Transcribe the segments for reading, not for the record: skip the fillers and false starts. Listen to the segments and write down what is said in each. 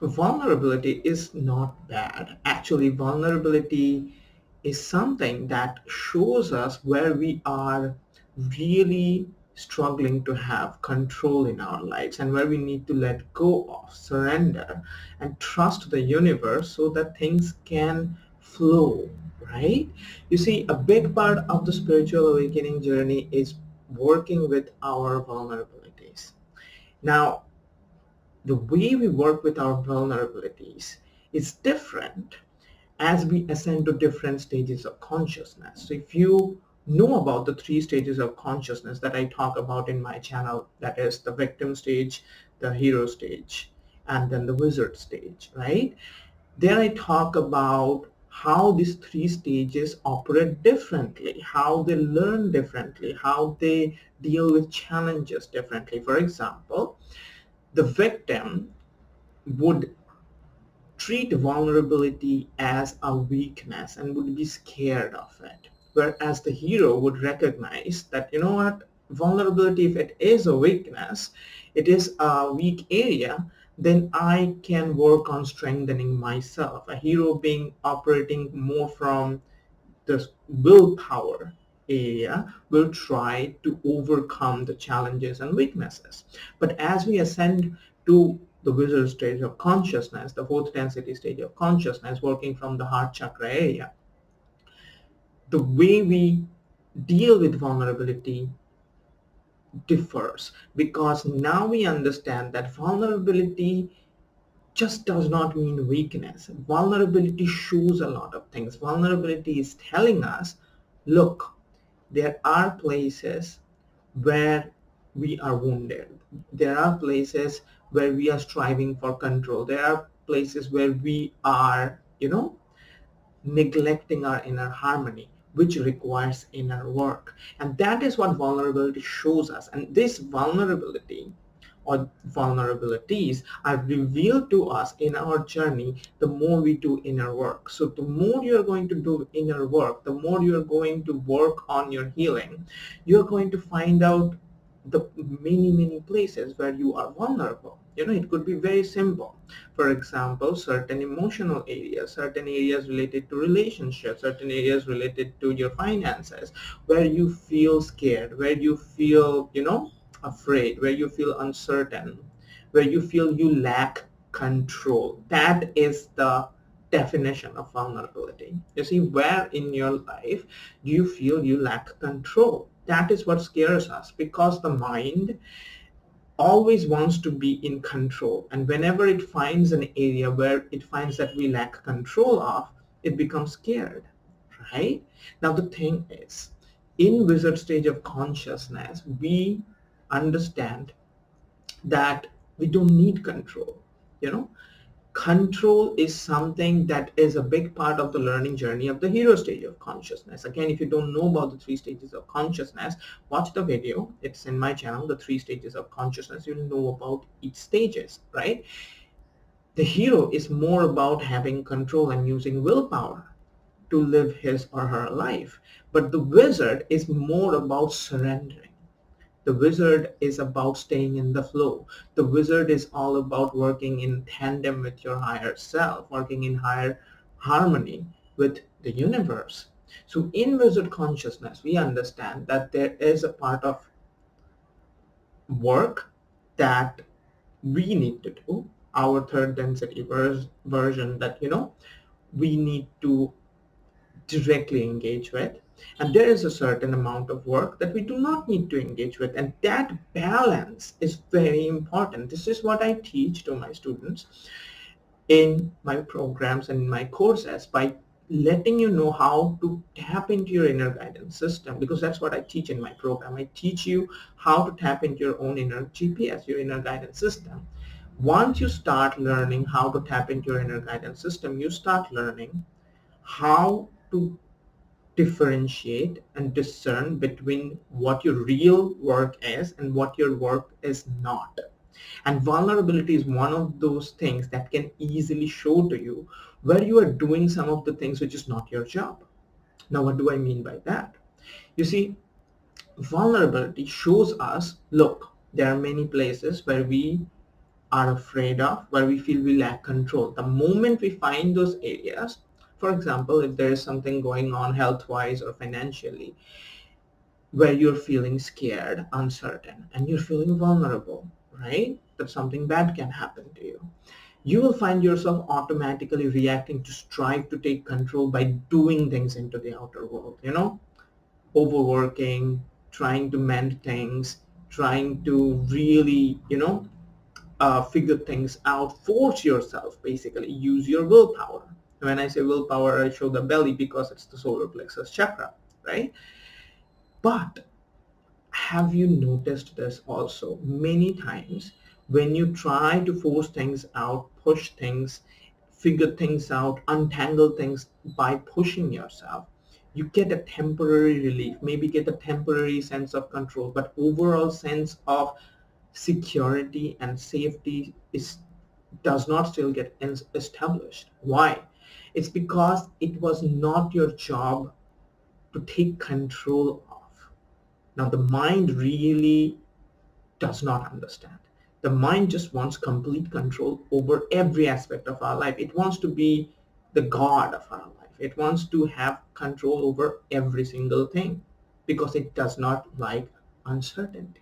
Vulnerability is not bad. Actually, vulnerability is something that shows us where we are really struggling to have control in our lives and where we need to let go of, surrender, and trust the universe so that things can flow, right? You see, a big part of the spiritual awakening journey is working with our vulnerabilities. Now, the way we work with our vulnerabilities is different as we ascend to different stages of consciousness. So if you know about the three stages of consciousness that I talk about in my channel, that is the victim stage, the hero stage, and then the wizard stage, right? There I talk about how these three stages operate differently, how they learn differently, how they deal with challenges differently. For example, the victim would treat vulnerability as a weakness and would be scared of it. Whereas the hero would recognize that, you know what, vulnerability, if it is a weakness, it is a weak area, then I can work on strengthening myself. A hero being operating more from the willpower area will try to overcome the challenges and weaknesses. But as we ascend to the wizard stage of consciousness, the fourth density stage of consciousness, working from the heart chakra area, the way we deal with vulnerability differs because now we understand that vulnerability just does not mean weakness. Vulnerability shows a lot of things. Vulnerability is telling us, look, there are places where we are wounded. There are places where we are striving for control. There are places where we are, neglecting our inner harmony, which requires inner work. And that is what vulnerability shows us. And this vulnerability or vulnerabilities are revealed to us in our journey the more we do inner work. So the more you're going to do inner work, the more you're going to work on your healing, you're going to find out the many places where you are vulnerable. It could be very simple. For example, certain emotional areas, certain areas related to relationships, certain areas related to your finances, where you feel scared, where you feel, afraid, where you feel uncertain, where you feel you lack control. That is the definition of vulnerability. You see, where in your life do you feel you lack control? That is what scares us because the mind always wants to be in control. And whenever it finds an area where it finds that we lack control of, it becomes scared, right? Now the thing is, in wizard stage of consciousness, we understand that we don't need control. You know, control is something that is a big part of the learning journey of the hero stage of consciousness. Again, if you don't know about the three stages of consciousness, watch the video. It's in my channel, the three stages of consciousness. You'll know about each stages, right? The hero is more about having control and using willpower to live his or her life. But the wizard is more about surrendering. The wizard is about staying in the flow. The wizard is all about working in tandem with your higher self, working in higher harmony with the universe. So in wizard consciousness, we understand that there is a part of work that we need to do, our third density version that, we need to directly engage with. And there is a certain amount of work that we do not need to engage with. And that balance is very important. This is what I teach to my students in my programs and in my courses by letting you know how to tap into your inner guidance system, because that's what I teach in my program. I teach you how to tap into your own inner GPS, your inner guidance system. Once you start learning how to tap into your inner guidance system, you start learning how to differentiate and discern between what your real work is and what your work is not. And vulnerability is one of those things that can easily show to you where you are doing some of the things which is not your job. Now, what do I mean by that? You see, vulnerability shows us, look, there are many places where we are afraid of, where we feel we lack control. The moment we find those areas, for example, if there is something going on health-wise or financially, where you're feeling scared, uncertain, and you're feeling vulnerable, right? That something bad can happen to you. You will find yourself automatically reacting to strive to take control by doing things into the outer world, overworking, trying to mend things, trying to really, figure things out, force yourself, basically, use your willpower. When I say willpower, I show the belly because it's the solar plexus chakra, right? But have you noticed this also many times when you try to force things out, push things, figure things out, untangle things by pushing yourself, you get a temporary relief, maybe get a temporary sense of control, but overall sense of security and safety does not still get established. Why? It's because it was not your job to take control of. Now, the mind really does not understand. The mind just wants complete control over every aspect of our life. It wants to be the god of our life. It wants to have control over every single thing because it does not like uncertainty,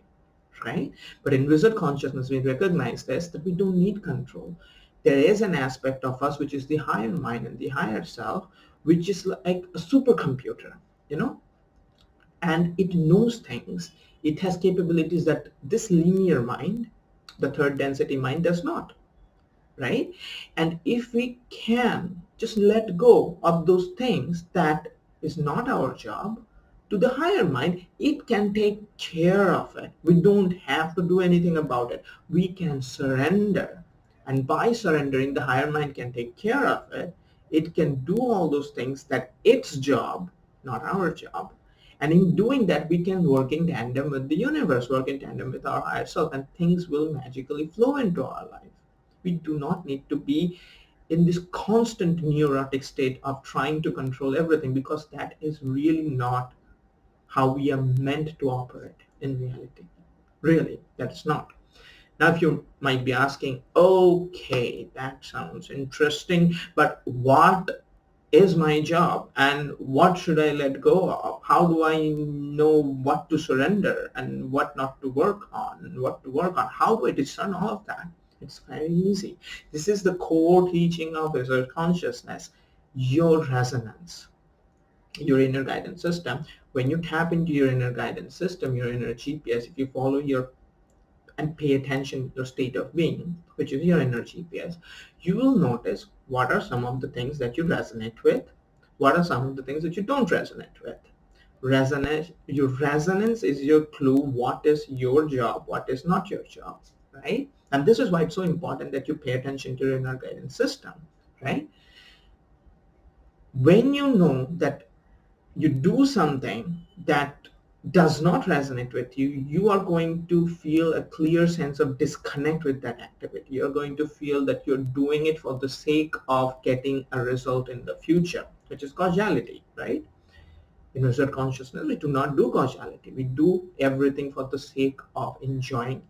right? But in wizard consciousness, we recognize this, that we don't need control. There is an aspect of us which is the higher mind and the higher self, which is like a supercomputer, you know, and it knows things. It has capabilities that this linear mind, the third density mind, does not, right? And if we can just let go of those things that is not our job, to the higher mind, it can take care of it. We don't have to do anything about it. We can surrender. And by surrendering, the higher mind can take care of it. It can do all those things that its job, not our job. And in doing that, we can work in tandem with the universe, work in tandem with our higher self, and things will magically flow into our life. We do not need to be in this constant neurotic state of trying to control everything, because that is really not how we are meant to operate in reality. Really, that's not. Now, if you might be asking, okay, that sounds interesting, but what is my job and what should I let go of? How do I know what to surrender and what not to work on and what to work on? How do I discern all of that? It's very easy. This is the core teaching of wizard consciousness, your resonance, your inner guidance system. When you tap into your inner guidance system, your inner GPS, if you follow your and pay attention to your state of being, which is your inner GPS, you will notice what are some of the things that you resonate with, what are some of the things that you don't resonate with. Your resonance is your clue what is your job, what is not your job, right? And this is why it's so important that you pay attention to your inner guidance system, right? When you know that you do something that does not resonate with you, you are going to feel a clear sense of disconnect with that activity. You're going to feel that you're doing it for the sake of getting a result in the future, which is causality, right? In wizard consciousness, we do not do causality. We do everything for the sake of enjoying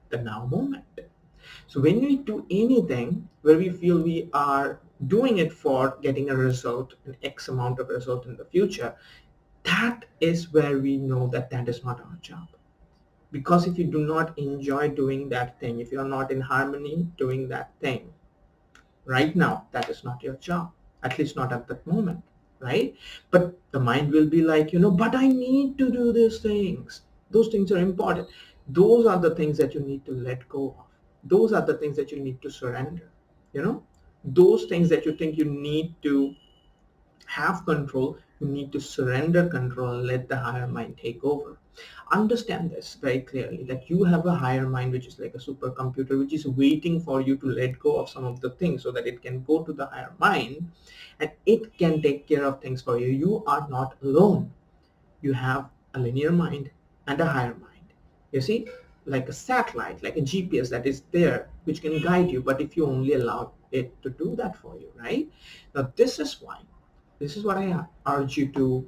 the now moment. So when we do anything where we feel we are doing it for getting a result, an X amount of result in the future, that is where we know that that is not our job. Because if you do not enjoy doing that thing, if you are not in harmony doing that thing right now, that is not your job, at least not at that moment, right? But the mind will be like, but I need to do these things. Those things are important. Those are the things that you need to let go of. Those are the things that you need to surrender, those things that you think you need to have control, you need to surrender control and let the higher mind take over. Understand this very clearly, that you have a higher mind which is like a supercomputer, which is waiting for you to let go of some of the things so that it can go to the higher mind and it can take care of things for you. You are not alone. You have a linear mind and a higher mind. You see, like a satellite, like a GPS that is there, which can guide you, but if you only allow it to do that for you, right? Now, this is what I urge you to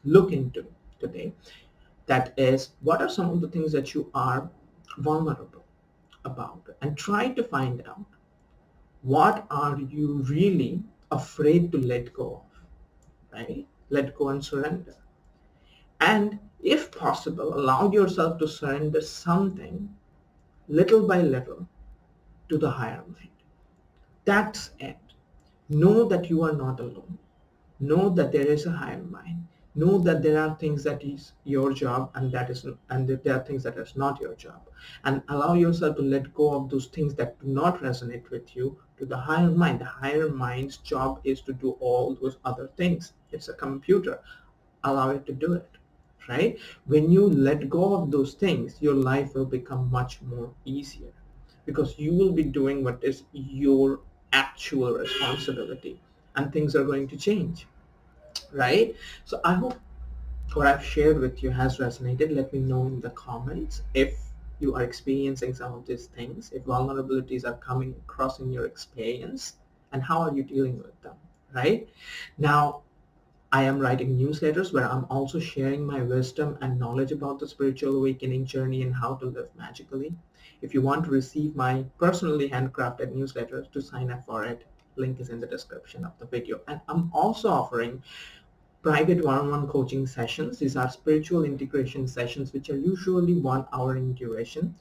look into today. That is, what are some of the things that you are vulnerable about it and try to find out what are you really afraid to let go of, right? Let go and surrender. And if possible, allow yourself to surrender something little by little to the higher mind. That's it. Know that you are not alone. Know that there is a higher mind. Know that there are things that is your job and that there are things that is not your job. And allow yourself to let go of those things that do not resonate with you to the higher mind. The higher mind's job is to do all those other things. It's a computer. Allow it to do it, right? When you let go of those things, your life will become much more easier because you will be doing what is your actual responsibility, and things are going to change, right? So I hope what I've shared with you has resonated. Let me know in the comments if you are experiencing some of these things, if vulnerabilities are coming across in your experience, and how are you dealing with them, right? Now, I am writing newsletters where I'm also sharing my wisdom and knowledge about the spiritual awakening journey and how to live magically. If you want to receive my personally handcrafted newsletters, to sign up for it, link is in the description of the video. And I'm also offering private one-on-one coaching sessions. These are spiritual integration sessions, which are usually 1 hour in duration,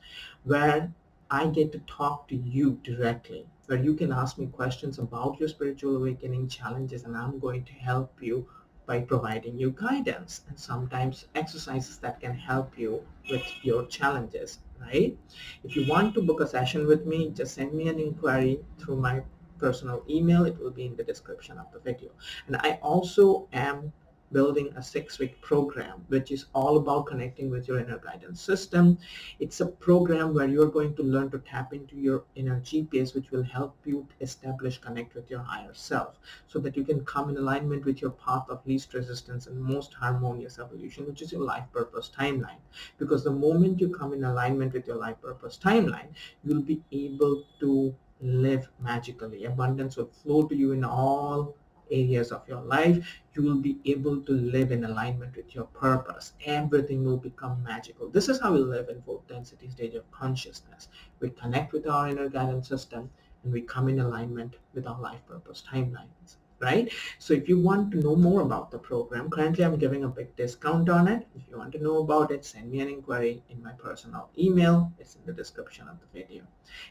where I get to talk to you directly, where you can ask me questions about your spiritual awakening challenges, and I'm going to help you by providing you guidance and sometimes exercises that can help you with your challenges, right? If you want to book a session with me, just send me an inquiry through my personal email. It will be in the description of the video. And I also am building a 6-week program, which is all about connecting with your inner guidance system. It's a program where you're going to learn to tap into your inner GPS, which will help you establish, connect with your higher self so that you can come in alignment with your path of least resistance and most harmonious evolution, which is your life purpose timeline. Because the moment you come in alignment with your life purpose timeline, you'll be able to live magically. Abundance will flow to you in all areas of your life. You will be able to live in alignment with your purpose. Everything will become magical. This is how we live in full density stage of consciousness. We connect with our inner guidance system and we come in alignment with our life purpose timelines, right? So if you want to know more about the program, currently I'm giving a big discount on it. If you want to know about it, send me an inquiry in my personal email. It's in the description of the video.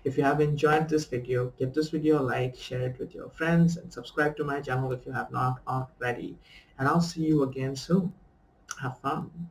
If you have enjoyed this video, give this video a like, share it with your friends, and subscribe to my channel if you have not already. And I'll see you again soon. Have fun.